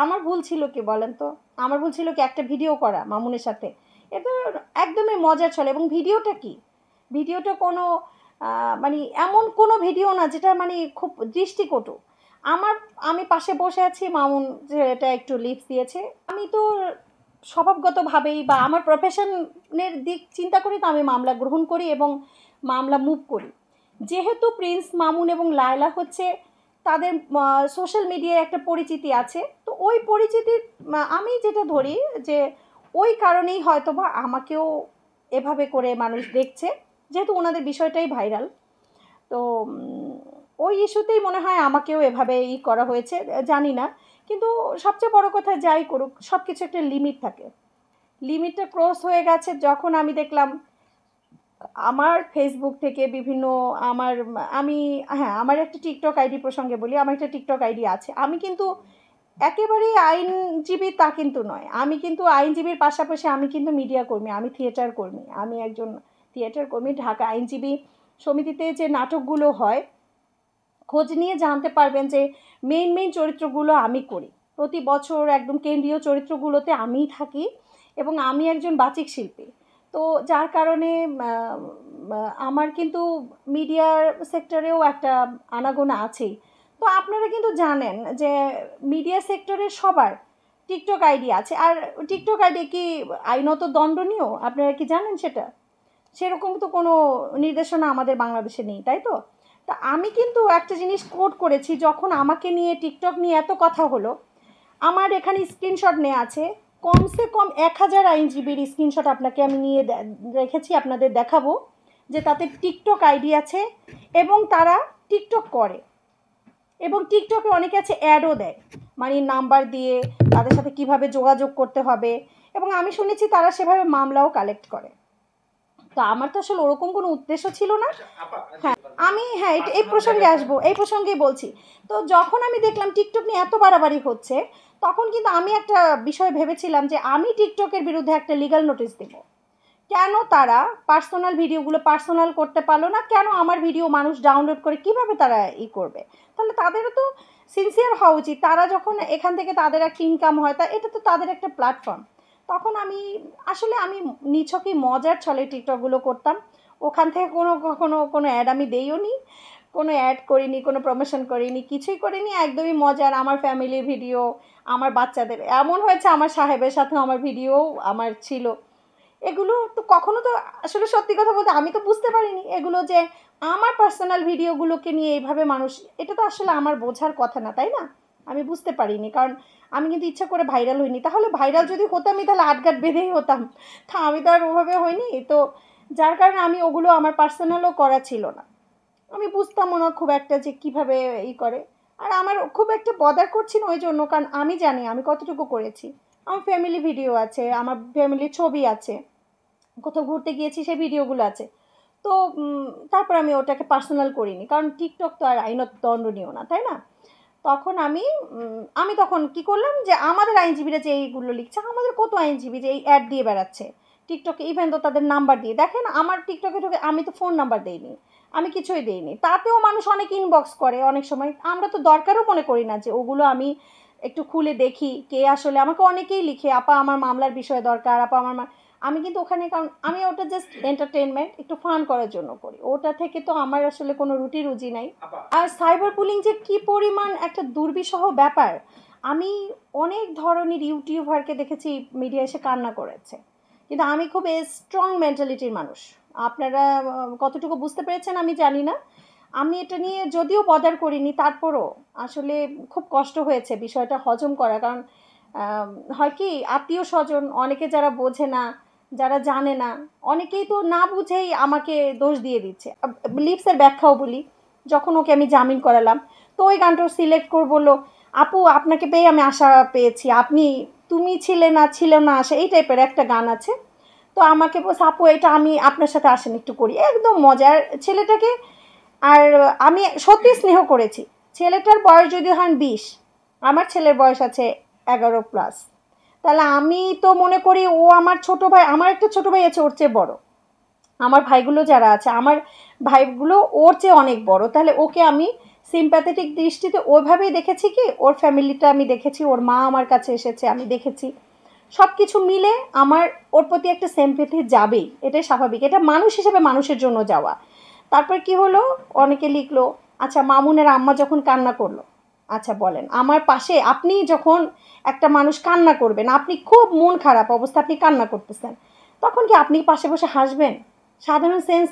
আমার ভুল ছিল কি বলেন তো? আমার ভুল ছিল কি একটা ভিডিও করা মামুনের সাথে? এটা একদমই মজার ছলে। এবং ভিডিওটা কি? ভিডিওটা কোনো মানে এমন কোনো ভিডিও না যেটা মানে খুব দৃষ্টিকটু। আমার আমি পাশে বসে আছি, মামুন যে এটা একটু লিপস দিয়েছে। আমি তো স্বভাবগতভাবেই বা আমার প্রফেশনের দিক চিন্তা করে তো আমি মামলা গ্রহণ করি এবং মামলা মুভ করি। যেহেতু প্রিন্স মামুন এবং লায়লা হচ্ছে তাদের সোশ্যাল মিডিয়ায় একটা পরিচিতি আছে, তো ওই পরিচিতির আমি যেটা ধরি যে ওই কারণেই হয়তো বা আমাকেও এভাবে করে মানুষ দেখছে, যেহেতু ওনাদের বিষয়টাই ভাইরাল। তো ওই ইস্যুতেই মনে হয় আমাকেও এভাবে করা হয়েছে, জানি না। কিন্তু সবচেয়ে বড় কথা যাই করুক, সব কিছু একটা লিমিট থাকে। লিমিটটা ক্রস হয়ে গেছে যখন আমি দেখলাম আমার ফেসবুক থেকে বিভিন্ন আমার আমি হ্যাঁ, আমার একটা টিকটক আইডি প্রসঙ্গে বলি। আমার একটা টিকটক আইডি আছে। আমি কিন্তু একেবারেই আইনজীবী তা কিন্তু নয়। আমি কিন্তু আইনজীবীর পাশাপাশি আমি কিন্তু মিডিয়া কর্মী, আমি থিয়েটার কর্মী। আমি একজন থিয়েটার কর্মী। ঢাকা আইনজীবী সমিতিতে যে নাটকগুলো হয়, খোঁজ নিয়ে জানতে পারবেন যে মেইন চরিত্রগুলো আমি করি। প্রতি বছর একদম কেন্দ্রীয় চরিত্রগুলোতে আমিই থাকি এবং আমি একজন বাচিক শিল্পী। তো যার কারণে আমার কিন্তু মিডিয়ার সেক্টরেও একটা আনাগোনা আছেই। তো আপনারা কিন্তু জানেন যে মিডিয়া সেক্টরের সবার টিকটক আইডি আছে। আর টিকটক আইডি কি আইনত দণ্ডনীয়? আপনারা কি জানেন সেটা? সেরকম তো কোনো নির্দেশনা আমাদের বাংলাদেশে নেই, তাই তো? তা আমি কিন্তু একটা জিনিস কোট করেছি, যখন আমাকে নিয়ে টিকটক নিয়ে এত কথা হলো, আমার এখানে স্ক্রিনশট নেওয়া আছে। কমসে কম 1000 আইনজীবীর স্ক্রিনশট আপনাকে আমি নিয়ে রেখেছি, আপনাদের দেখাবো যে তাতে টিকটক আইডি আছে এবং তারা টিকটক করে। এবং টিকটকে অনেকে আছে অ্যাডও দেয়, মানে নাম্বার দিয়ে তাদের সাথে কিভাবে যোগাযোগ করতে হবে। এবং আমি শুনেছি তারা সেভাবে মামলাও কালেক্ট করে। তো আমার তো আসলে ওরকম কোনো উদ্দেশ্য ছিল না। হ্যাঁ, আমি এই প্রসঙ্গে আসবো, এই প্রসঙ্গেই বলছি। তো যখন আমি দেখলাম টিকটক নিয়ে এত বাড়াবাড়ি হচ্ছে, তখন কিন্তু আমি একটা বিষয় ভেবেছিলাম যে আমি টিকটকের বিরুদ্ধে একটা লিগ্যাল নোটিশ দেব। কেন তারা পার্সোনাল ভিডিওগুলো পার্সোনাল করতে পারলো না? কেন আমার ভিডিও মানুষ ডাউনলোড করে কিভাবে তারা করবে? তাহলে তাদেরও তো সিনসিয়ার হওয়া উচিত। তারা যখন এখান থেকে তাদের একটা ইনকাম হয়, তা এটা তো তাদের একটা প্ল্যাটফর্ম। তখন আমি আসলে আমি নিছকই মজার ছলে টিকটকগুলো করতাম। ওখান থেকে কখনো কোনো অ্যাড আমি দেইও নি, কোনো অ্যাড করিনি, কোনো প্রমোশন করিনি, কিছুই করিনি। একদমই মজার আমার ফ্যামিলির ভিডিও, আমার বাচ্চাদের। এমন হয়েছে আমার সাহেবের সাথেও আমার ভিডিও আমার ছিল। এগুলো তো কখনো তো আসলে সত্যি কথা বলতে আমি তো বুঝতে পারিনি এগুলো যে আমার পার্সোনাল ভিডিওগুলোকে নিয়ে এইভাবে মানুষ, এটা তো আসলে আমার বোঝার কথা না, তাই না? আমি বুঝতে পারিনি, কারণ আমি কিন্তু ইচ্ছা করে ভাইরাল হইনি। তাহলে ভাইরাল যদি হতামই তাহলে আটঘাট বেঁধেই হতাম। তা আমি তো আর ওভাবে হইনি। তো যার কারণে আমি ওগুলো আমার পার্সোনালও করা ছিল না। আমি বুঝতামও না খুব একটা যে কীভাবে করে। আর আমার খুব একটা বদার করছি না ওই জন্য, কারণ আমি জানি আমি কতটুকু করেছি। আমার ফ্যামিলি ভিডিও আছে, আমার ফ্যামিলির ছবি আছে, কোথাও ঘুরতে গিয়েছি সেই ভিডিওগুলো আছে। তো তারপর আমি ওটাকে পার্সোনাল করিনি, কারণ টিকটক তো আর আইনত দণ্ডনীয় না, তাই না? তখন আমি তখন কি করলাম যে আমাদের আইনজীবীরা যে এইগুলো লিখছে, আমাদের কত আইনজীবী যে এই অ্যাড দিয়ে বেড়াচ্ছে টিকটকে, ইভেন তো তাদের নাম্বার দিয়ে। দেখেন আমার টিকটকে ঢুকে আমি তো ফোন নাম্বার দিইনি, আমি কিছুই দিইনি, তাতেও মানুষ অনেক ইনবক্স করে। অনেক সময় আমরা তো দরকারও মনে করি না যে ওগুলো আমি একটু খুলে দেখি কে আসলে। আমাকে অনেকেই লিখে, আপা আমার মামলার বিষয়ে দরকার, আপা আমার আমি কিন্তু ওখানে, কারণ আমি ওটা জাস্ট এন্টারটেনমেন্ট, একটু ফান করার জন্য করি। ওটা থেকে তো আমার আসলে কোনো রুটি রুজি নাই। আর সাইবার বুলিং যে কী পরিমাণ একটা দুর্বিষহ ব্যাপার, আমি অনেক ধরনের ইউটিউবারকে দেখেছি মিডিয়া এসে কান্না করেছে। কিন্তু আমি খুব স্ট্রং মেন্টালিটির মানুষ। আপনারা কতটুকু বুঝতে পেরেছেন আমি জানি না। আমি এটা নিয়ে যদিও বদার করিনি, তারপরও আসলে খুব কষ্ট হয়েছে বিষয়টা হজম করা। কারণ হয় কি, আত্মীয় স্বজন অনেকে যারা বোঝে না, যারা জানে না, অনেকেই তো না বুঝেই আমাকে দোষ দিয়ে দিচ্ছে। লিপসের ব্যাখ্যাও বলি, যখন ওকে আমি জামিন করালাম, তো ওই গানটা সিলেক্ট করে বললো, আপু আপনাকে পেয়ে আমি আশা পেয়েছি, তুমি ছিল না আশা, এই টাইপের একটা গান আছে। তো আমাকে বলছে, আপু এটা আমি আপনার সাথে আসেন একটু করি। একদম মজার ছেলেটাকে। আর আমি সত্যি স্নেহ করেছি। ছেলেটার বয়স যদি হন 20, আমার ছেলের বয়স আছে 11+। তাহলে আমি তো মনে করি ও আমার ছোট ভাই। আমার একটা ছোট ভাই আছে ওর চেয়ে বড়। আমার ভাইগুলো যারা আছে, আমার ভাইগুলো ওর চেয়ে অনেক বড়। তাহলে ওকে আমি সিম্প্যাথেটিক দৃষ্টিতে ওইভাবেই দেখেছি কি, ওর ফ্যামিলিটা আমি দেখেছি, ওর মা আমার কাছে এসেছে আমি দেখেছি, সব কিছু মিলে আমার ওর প্রতি একটা সিম্প্যাথি যাবেই, এটাই স্বাভাবিক, এটা মানুষ হিসেবে মানুষের জন্য যাওয়া। তারপর কি হলো, অনেকে লিখলো, আচ্ছা মামুনের আম্মা যখন কান্না করলো, আচ্ছা বলেন আমার পাশে আপনি যখন একটা মানুষ কান্না করবেন, আপনি খুব মন খারাপ অবস্থা, আপনি কান্না করতেছেন, তখন কি আপনি পাশে বসে হাসবেন? সাধারণ সেন্স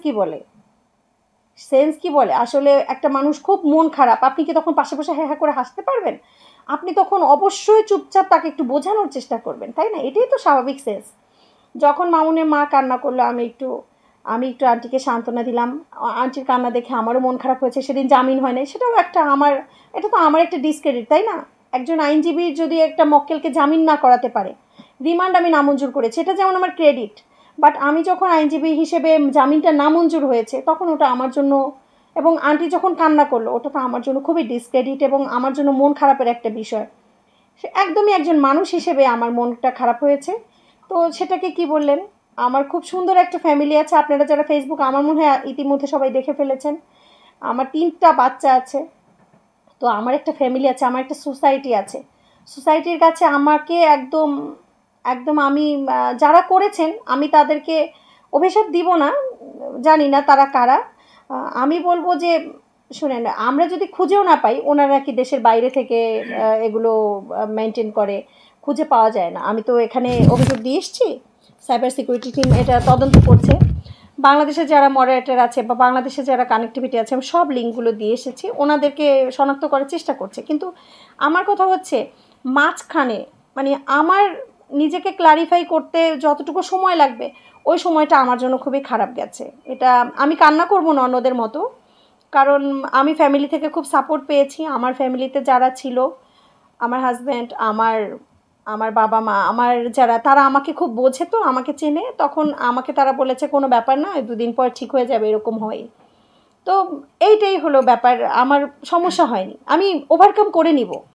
কি বলে, আসলে একটা মানুষ খুব মন খারাপ, আপনি কি তখন পাশে বসে হ্যাঁ হ্যাঁ করে হাসতে পারবেন? আপনি তখন অবশ্যই চুপচাপ তাকে একটু বোঝানোর চেষ্টা করবেন, তাই না? এটাই তো স্বাভাবিক সেন্স। যখন মামুনের মা কান্না করলো, আমি একটু আন্টিকে সান্ত্বনা দিলাম। আন্টির কান্না দেখে আমারও মন খারাপ হয়েছে, সেদিন জামিন হয় নাই, সেটাও একটা এটা তো আমার একটা ডিসক্রেডিট, তাই না? একজন আইনজীবী যদি একটা মক্কেলকে জামিন না করাতে পারে, রিমান্ড আমি নামঞ্জুর করেছি, এটা যেমন আমার ক্রেডিট, বাট আমি যখন আইনজীবী হিসেবে জামিনটা নামঞ্জুর হয়েছে তখন ওটা আমার জন্য, এবং আন্টি যখন কান্না করলো ওটা তো আমার জন্য খুবই ডিসক্রেডিট এবং আমার জন্য মন খারাপের একটা বিষয়। সে একদমই একজন মানুষ হিসেবে আমার মনটা খারাপ হয়েছে। তো সেটাকে কি বললেন, আমার খুব সুন্দর একটা ফ্যামিলি আছে, আপনারা যারা ফেসবুক আমার মনে হয় ইতিমধ্যে সবাই দেখে ফেলেছেন, আমার 3টা বাচ্চা আছে। তো আমার একটা ফ্যামিলি আছে, আমার একটা সোসাইটি আছে, সোসাইটির কাছে আমাকে একদম একদম আমি যারা করেছেন আমি তাদেরকে অভিশাপ দিব না, জানি না তারা কারা। আমি বলবো যে শুনেন, আমরা যদি খুঁজেও না পাই, ওনারা কি দেশের বাইরে থেকে এগুলো মেনটেন করে, খুঁজে পাওয়া যায় না। আমি তো এখানে অভিযোগ দিয়ে এসেছি, সাইবার সিকিউরিটি টিম এটা তদন্ত করছে, বাংলাদেশে যারা মডারেটর আছে বা বাংলাদেশে যারা কানেক্টিভিটি আছে আমি সব লিঙ্কগুলো দিয়ে এসেছি, ওনাদেরকে শনাক্ত করার চেষ্টা করছে। কিন্তু আমার কথা হচ্ছে মাঝখানে মানে আমার নিজেকে ক্লারিফাই করতে যতটুকু সময় লাগবে ওই সময়টা আমার জন্য খুবই খারাপ গেছে। এটা আমি কান্না করবো না অন্যদের মতো, কারণ আমি ফ্যামিলি থেকে খুব সাপোর্ট পেয়েছি। আমার ফ্যামিলিতে যারা ছিল, আমার হাজব্যান্ড, আমার আমার বাবা মা, আমার যারা, তারা আমাকে খুব বোঝে, তো আমাকে চেনে, তখন আমাকে তারা বলেছে কোনো ব্যাপার না, 2 দিন পর ঠিক হয়ে যাবে, এরকম হয়। তো এইটাই হলো ব্যাপার, আমার সমস্যা হয়নি, আমি ওভারকাম করে নিব।